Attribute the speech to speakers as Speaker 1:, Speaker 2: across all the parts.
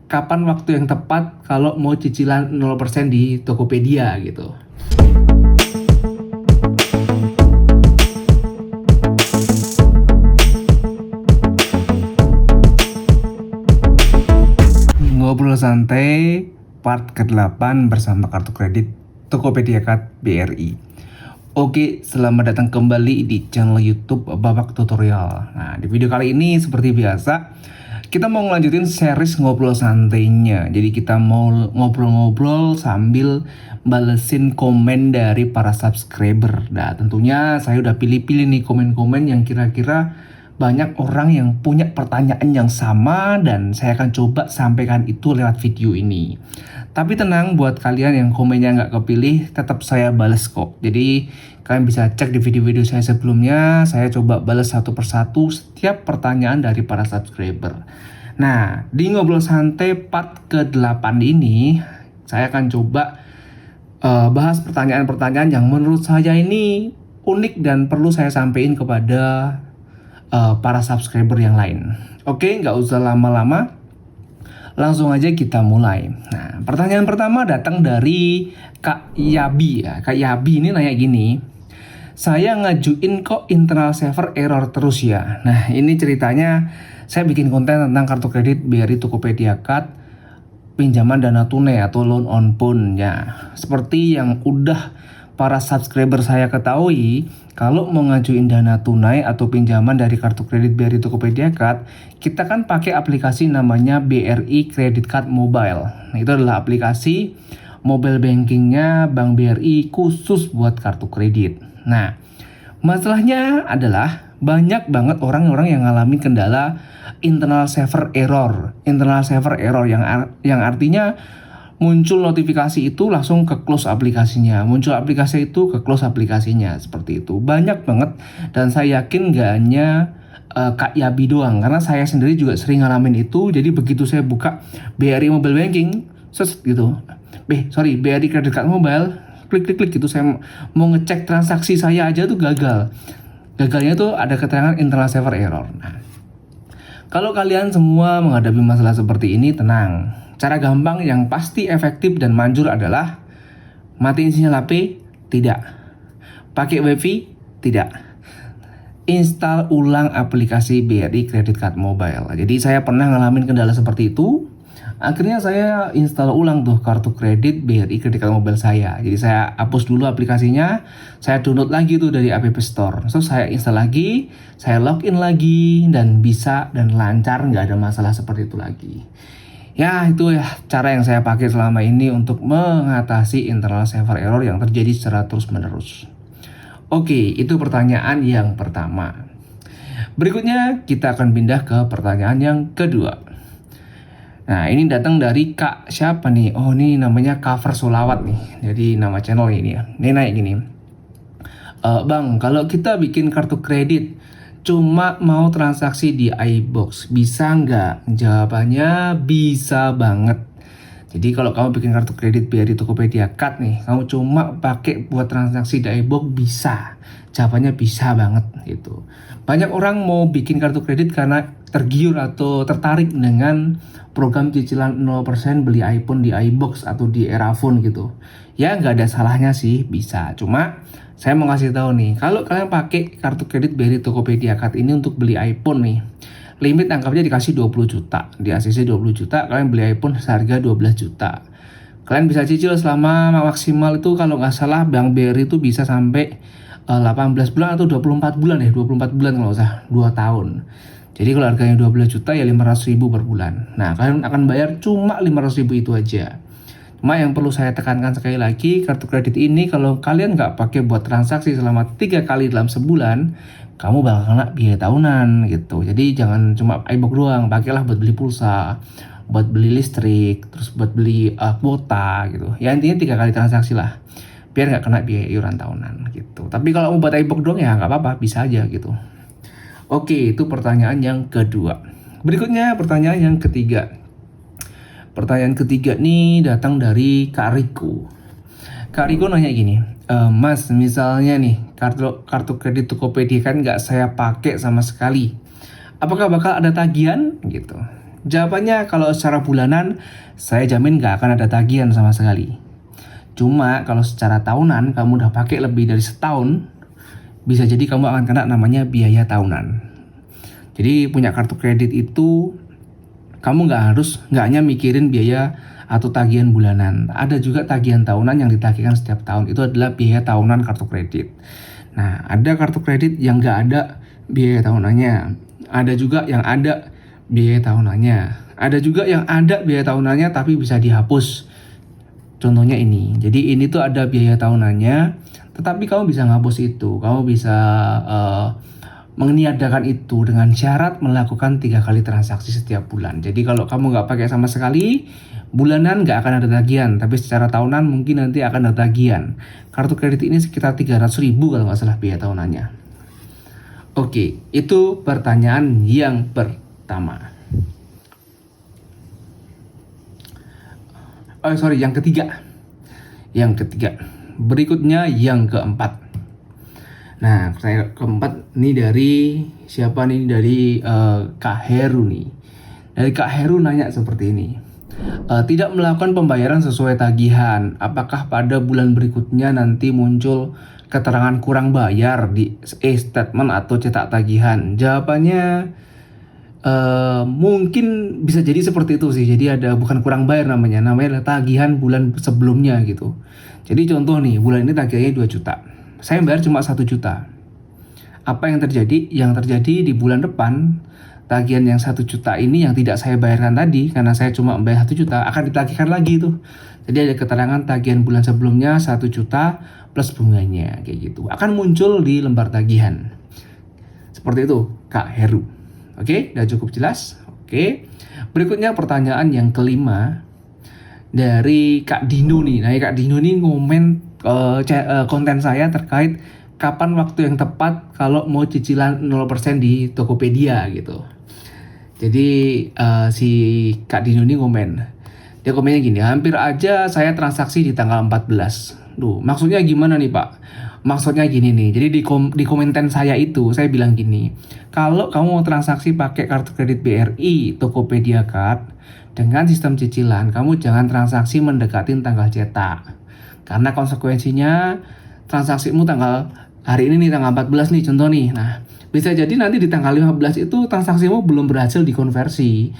Speaker 1: kapan waktu yang tepat kalau mau cicilan 0% di Tokopedia gitu. Ngobrol santai part ke-8 bersama kartu kredit Tokopedia Card BRI. Oke, selamat datang kembali di channel YouTube Babak Tutorial. Nah, di video kali ini seperti biasa kita mau ngelanjutin series ngobrol santainya. Jadi kita mau ngobrol-ngobrol sambil balesin komen dari para subscriber. Nah, tentunya saya udah pilih-pilih nih komen-komen yang kira-kira banyak orang yang punya pertanyaan yang sama dan saya akan coba sampaikan itu lewat video ini. Tapi tenang, buat kalian yang komennya nggak kepilih, tetap saya balas kok. Jadi kalian bisa cek di video-video saya sebelumnya, saya coba balas satu persatu setiap pertanyaan dari para subscriber. Nah, di ngobrol santai part ke-8 ini, saya akan coba bahas pertanyaan-pertanyaan yang menurut saya ini unik dan perlu saya sampaikan kepada para subscriber yang lain. Oke, nggak usah lama-lama, langsung aja kita mulai. Nah, pertanyaan pertama datang dari Kak Yabi ya. Kak Yabi ini nanya gini, saya ngajuin kok internal server error terus ya. Nah, ini ceritanya saya bikin konten tentang kartu kredit BRI Tokopedia Card, pinjaman dana tunai atau loan on phone ya. Seperti yang udah para subscriber saya ketahui, kalau mau ngajuin dana tunai atau pinjaman dari kartu kredit BRI Tokopedia Card, kita kan pakai aplikasi namanya BRI Credit Card Mobile. Nah, itu adalah aplikasi mobile bankingnya Bank BRI khusus buat kartu kredit. Nah, masalahnya adalah banyak banget orang-orang yang ngalamin kendala internal server error. Internal server error yang artinya muncul notifikasi itu langsung ke close aplikasinya, muncul aplikasi itu ke close aplikasinya, seperti itu. Banyak banget dan saya yakin gak hanya Kak Yabi doang, karena saya sendiri juga sering ngalamin itu. Jadi begitu saya buka BRI Mobile Banking, gitu, BRI Credit Card Mobile, klik gitu, saya mau ngecek transaksi saya aja tuh gagal. Gagalnya tuh ada keterangan internal server error. Nah, kalau kalian semua menghadapi masalah seperti ini, tenang. Cara gampang yang pasti efektif dan manjur adalah matiin sinyal HP? Tidak. Pakai WiFi? Tidak. Install ulang aplikasi BRI Credit Card Mobile. Jadi saya pernah ngalamin kendala seperti itu. Akhirnya saya install ulang tuh kartu kredit BRI Credit Card Mobile saya. Jadi saya hapus dulu aplikasinya, saya download lagi tuh dari App Store. So saya install lagi, saya login lagi dan bisa dan lancar, nggak ada masalah seperti itu lagi. Ya, itu ya cara yang saya pakai selama ini untuk mengatasi internal server error yang terjadi secara terus-menerus. Oke, itu pertanyaan yang pertama. Berikutnya kita akan pindah ke pertanyaan yang kedua. Nah, ini datang dari Kak siapa nih? Oh, ini namanya Cover Solawat nih. Jadi nama channel ini ya. Ini naik gini. Bang, kalau kita bikin kartu kredit cuma mau transaksi di iBox, bisa nggak? Jawabannya bisa banget. Jadi kalau kamu bikin kartu kredit BRI Tokopedia Card nih, kamu cuma pakai buat transaksi di iBox, bisa. Jawabannya bisa banget gitu. Banyak orang mau bikin kartu kredit karena tergiur atau tertarik dengan program cicilan 0% beli iPhone di iBox atau di Erafone gitu. Ya nggak ada salahnya sih, bisa. Cuma saya mau kasih tahu nih, kalau kalian pakai kartu kredit BRI Tokopedia Card ini untuk beli iPhone nih, limit anggapnya dikasih 20 juta. Di ACC 20 juta, kalian beli iPhone seharga 12 juta. Kalian bisa cicil selama maksimal itu kalau nggak salah Bank BRI itu bisa sampai 18 bulan atau 24 bulan ya, 24 bulan kalau nggak usah, 2 tahun. Jadi kalau harganya 12 juta ya 500 ribu per bulan. Nah, kalian akan bayar cuma 500 ribu itu aja. Cuma yang perlu saya tekankan sekali lagi, kartu kredit ini kalau kalian nggak pakai buat transaksi selama 3 kali dalam sebulan, kamu bakal kena biaya tahunan gitu. Jadi jangan cuma iBox doang, pakailah buat beli pulsa, buat beli listrik, terus buat beli kuota gitu. Ya intinya 3 kali transaksi lah, biar nggak kena biaya iuran tahunan gitu. Tapi kalau mau buat iBox doang ya nggak apa-apa, bisa aja gitu. Oke, itu pertanyaan yang kedua. Berikutnya pertanyaan yang ketiga. Pertanyaan ketiga nih datang dari Kak Riko. Kak Riko nanya gini, Mas, misalnya nih kartu kredit Tokopedia kan nggak saya pakai sama sekali, apakah bakal ada tagihan gitu? Jawabannya kalau secara bulanan, saya jamin nggak akan ada tagihan sama sekali. Cuma kalau secara tahunan, kamu udah pakai lebih dari setahun, bisa jadi kamu akan kena namanya biaya tahunan. Jadi punya kartu kredit itu, kamu nggak hanya mikirin biaya atau tagihan bulanan. Ada juga tagihan tahunan yang ditagihkan setiap tahun. Itu adalah biaya tahunan kartu kredit. Nah, ada kartu kredit yang nggak ada biaya tahunannya. Ada juga yang ada biaya tahunannya. Ada juga yang ada biaya tahunannya tapi bisa dihapus. Contohnya ini. Jadi ini tuh ada biaya tahunannya, tetapi kamu bisa ngapus itu. Kamu bisa meniadakan itu dengan syarat melakukan 3 kali transaksi setiap bulan. Jadi kalau kamu nggak pakai sama sekali, bulanan nggak akan ada tagihan, tapi secara tahunan mungkin nanti akan ada tagihan. Kartu kredit ini sekitar 300.000 kalau nggak salah biaya tahunannya. Oke, itu pertanyaan yang pertama. Yang ketiga. Berikutnya yang keempat. Nah, pertanyaan keempat ini dari siapa nih? Dari Kak Heru nih. Dari Kak Heru nanya seperti ini. Tidak melakukan pembayaran sesuai tagihan, apakah pada bulan berikutnya nanti muncul keterangan kurang bayar di e-statement atau cetak tagihan? Jawabannya mungkin bisa jadi seperti itu sih. Jadi ada, bukan kurang bayar namanya adalah tagihan bulan sebelumnya gitu. Jadi contoh nih, bulan ini tagihannya 2 juta. Saya bayar cuma 1 juta. Apa yang terjadi? Yang terjadi di bulan depan, tagihan yang 1 juta ini yang tidak saya bayarkan tadi, karena saya cuma bayar 1 juta, akan ditagihkan lagi tuh. Jadi ada keterangan tagihan bulan sebelumnya 1 juta plus bunganya, kayak gitu. Akan muncul di lembar tagihan. Seperti itu, Kak Heru. Oke, udah cukup jelas? Oke. Berikutnya pertanyaan yang kelima dari Kak Dino nih. Nah, Kak Dino nih ngomen konten saya terkait kapan waktu yang tepat kalau mau cicilan 0% di Tokopedia gitu. Jadi si Kak Dino ini komen. Dia komennya gini, hampir aja saya transaksi di tanggal 14. Duh, maksudnya gimana nih Pak? Maksudnya gini nih, jadi di komentar saya itu, saya bilang gini, kalau kamu mau transaksi pakai kartu kredit BRI, Tokopedia Card, dengan sistem cicilan, kamu jangan transaksi mendekatin tanggal cetak. Karena konsekuensinya, transaksimu tanggal hari ini nih, tanggal 14 nih, contoh nih. Nah, bisa jadi nanti di tanggal 15 itu transaksimu belum berhasil dikonversi.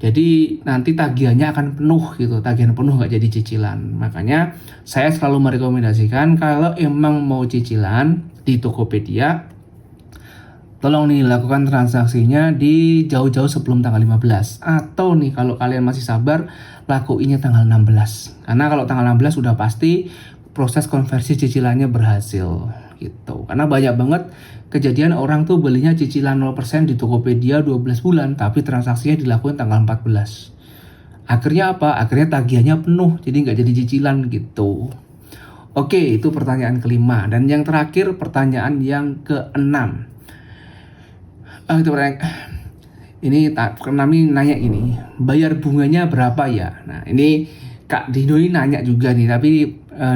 Speaker 1: Jadi nanti tagihannya akan penuh gitu, tagihan penuh nggak jadi cicilan. Makanya saya selalu merekomendasikan kalau emang mau cicilan di Tokopedia, tolong nih lakukan transaksinya di jauh-jauh sebelum tanggal 15. Atau nih kalau kalian masih sabar, lakuinnya tanggal 16. Karena kalau tanggal 16 sudah pasti proses konversi cicilannya berhasil gitu. Karena banyak banget kejadian orang tuh belinya cicilan 0% di Tokopedia 12 bulan, tapi transaksinya dilakukan tanggal 14. Akhirnya apa? Akhirnya tagihannya penuh, jadi nggak jadi cicilan gitu. Oke, itu pertanyaan kelima. Dan yang terakhir, pertanyaan yang keenam. Ini keenam ini nanya ini, bayar bunganya berapa ya? Nah, ini Kak Dino ini nanya juga nih, tapi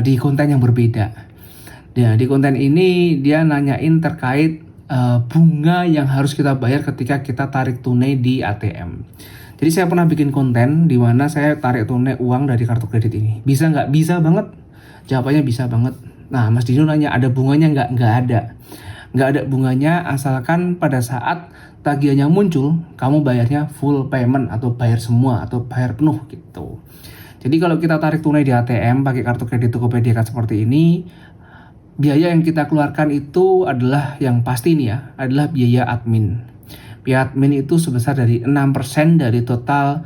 Speaker 1: di konten yang berbeda. Ya, di konten ini dia nanyain terkait bunga yang harus kita bayar ketika kita tarik tunai di ATM. Jadi saya pernah bikin konten di mana saya tarik tunai uang dari kartu kredit ini. Bisa nggak? Bisa banget. Jawabannya bisa banget. Nah, Mas Dino nanya ada bunganya nggak? Nggak ada. Nggak ada bunganya asalkan pada saat tagihannya muncul, kamu bayarnya full payment atau bayar semua atau bayar penuh gitu. Jadi kalau kita tarik tunai di ATM pakai kartu kredit Tokopedia Card seperti ini, biaya yang kita keluarkan itu adalah yang pasti nih ya, adalah biaya admin. Biaya admin itu sebesar dari 6% dari total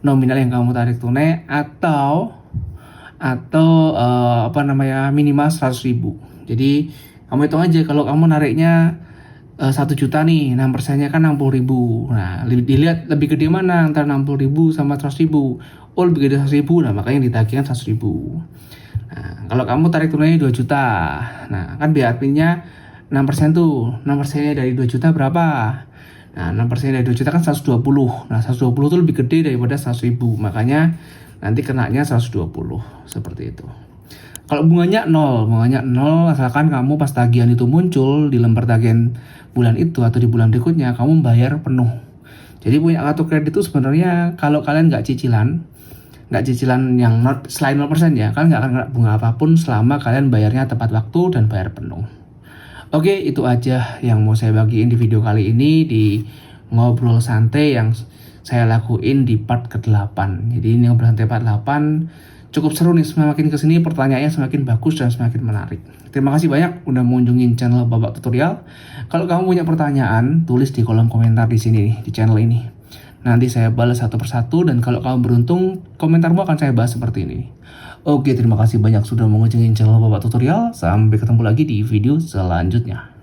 Speaker 1: nominal yang kamu tarik tunai atau minimal 100.000. Jadi kamu hitung aja kalau kamu nariknya 1 juta nih, 6%-nya kan 60.000. Nah, dilihat lebih gede mana antara 60.000 sama 100.000. Oh, lebih gede 100.000. Nah, makanya ditagihkan 100.000. Nah, kalau kamu tarik tunai 2 juta. Nah, kan biaya adminnya 6% tuh. 6%-nya dari 2 juta berapa? Nah, 6% dari 2 juta kan 120. Nah, 120 itu lebih gede daripada 100.000. Makanya nanti kenanya 120. Seperti itu. Kalau bunganya 0 asalkan kamu pas tagihan itu muncul di lembar tagihan bulan itu atau di bulan berikutnya, kamu bayar penuh. Jadi punya kartu kredit itu sebenarnya kalau kalian nggak cicilan yang selain 0% ya, kalian nggak akan kena bunga apapun selama kalian bayarnya tepat waktu dan bayar penuh. Oke, itu aja yang mau saya bagiin di video kali ini di ngobrol santai yang saya lakuin di part ke-8. Jadi ini ngobrol santai part 8 cukup seru nih, semakin kesini pertanyaannya semakin bagus dan semakin menarik. Terima kasih banyak udah mengunjungi channel Babak Tutorial. Kalau kamu punya pertanyaan, tulis di kolom komentar di sini nih, di channel ini. Nanti saya balas satu persatu dan kalau kamu beruntung, komentarmu akan saya bahas seperti ini. Oke, terima kasih banyak sudah mengunjungi channel Babak Tutorial. Sampai ketemu lagi di video selanjutnya.